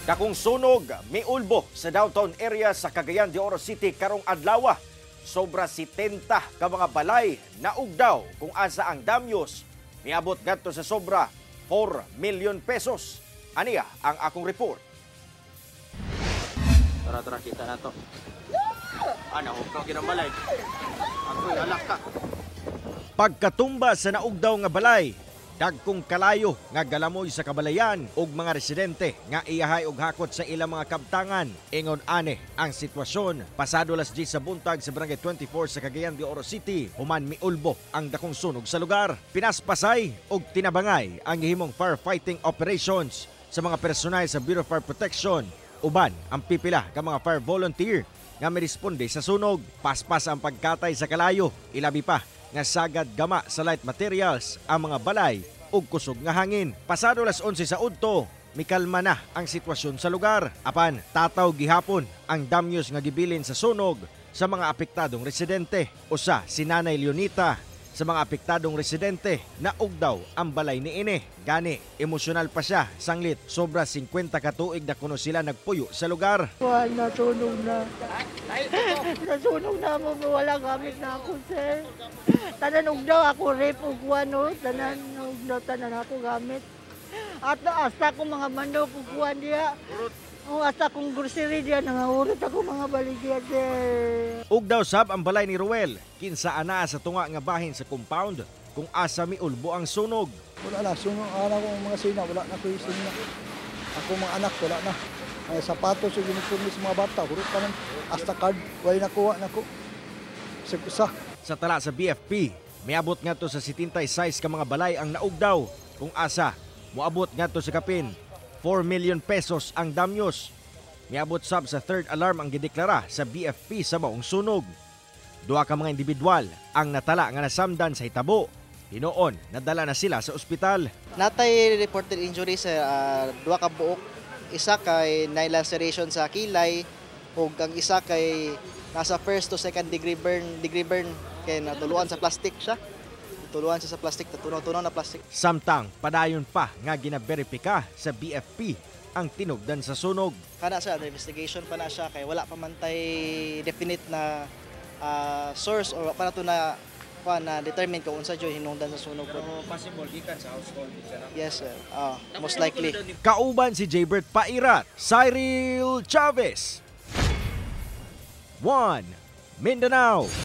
Dakong sunog miulbo sa downtown area sa Cagayan de Oro City karong adlaw. Sobra 70 ka mga balay naugdaw kung asa ang damyos. Miabot ngadto sa sobra 4 million pesos. Aniya ang akong report. Tara, kita na to. Hukog yun ang balay. Ako'y alak ka. Pagkatumba sa naugdaw nga balay, dagkong kalayo nga galamoy sa kabalayan ug mga residente nga iyahay og hakot sa ilang mga kabtangan. Ingon ane ang sitwasyon. Pasado las 10 sa buntag sa Barangay 24 sa Cagayan de Oro City, human miulbo ang dakong sunog sa lugar. Pinaspasay ug tinabangay ang gihimong firefighting operations sa mga personal sa Bureau of Fire Protection. Uban ang pipila ka mga fire volunteer nga miresponde sa sunog. Paspas ang pagkatay sa kalayo, ilabi pa nga sagad gama sa light materials ang mga balay ug kusog nga hangin. Pasado las 11 sa udto, mikalma na ang sitwasyon sa lugar. Apan tataw gihapon ang damyos nga gibilin sa sunog sa mga apektadong residente. Usa si Nanay Leonita sa mga apektadong residente na ugdaw ang balay niini. Gani, emosyonal pa siya sanglit sobra 50 ka tuig na kuno sila nagpuyo sa lugar. Nasunog na. Nasunog na mo, wala gamit na ako, sir. Tanan ugdaw ako rip ug kuano, tanan ugdaw tanan ako gamit. At hasta ko mga manok ug kuan diha. O hasta kong grocery diya nangaurot ako mga baligya, sir. Ugdaw sab ang balay ni Ruel, kinsa ana sa tunga nga bahin sa compound kung asa miulbo ang sunog. Wala na, sunog ana ko mga sina, wala na ko yung sina. Ako mga anak, wala na. Ay, sapatos yung uniforme sa mga bata, hurot pa ng hasta card, wala nakuha na ko. Sa Sa tala sa BFP, miabot ngadto sa 76 ka mga balay ang naugdaw kung asa moabot ngadto sa kapin 4 million pesos ang damyos. Miabot sab sa third alarm ang gideklara sa BFP sa maong sunog. Duha ka mga individual ang natala nga nasamdan sa hitabo. Hinoon, nadala na sila sa ospital. Natay reported injury sa duha ka buok. Isa kay laceration sa kilay ug ang isa kay nasa first to second degree burn kay natuluan sa plastic siya. Tuluan siya sa plastic, tunaw na plastic. Samtang padayon pa nga ginaberipika sa BFP ang tinugdan sa sunog. Kana sa investigation pa na siya kay wala pa man tay definite na source or para to na determine kung unsa jud hinungdan sa sunog. Pero possible gikan sa household siya, no? Yes, sir. Most likely. Kauban si Jaybert Pairat, Cyril Chavez. 1 Mindanao.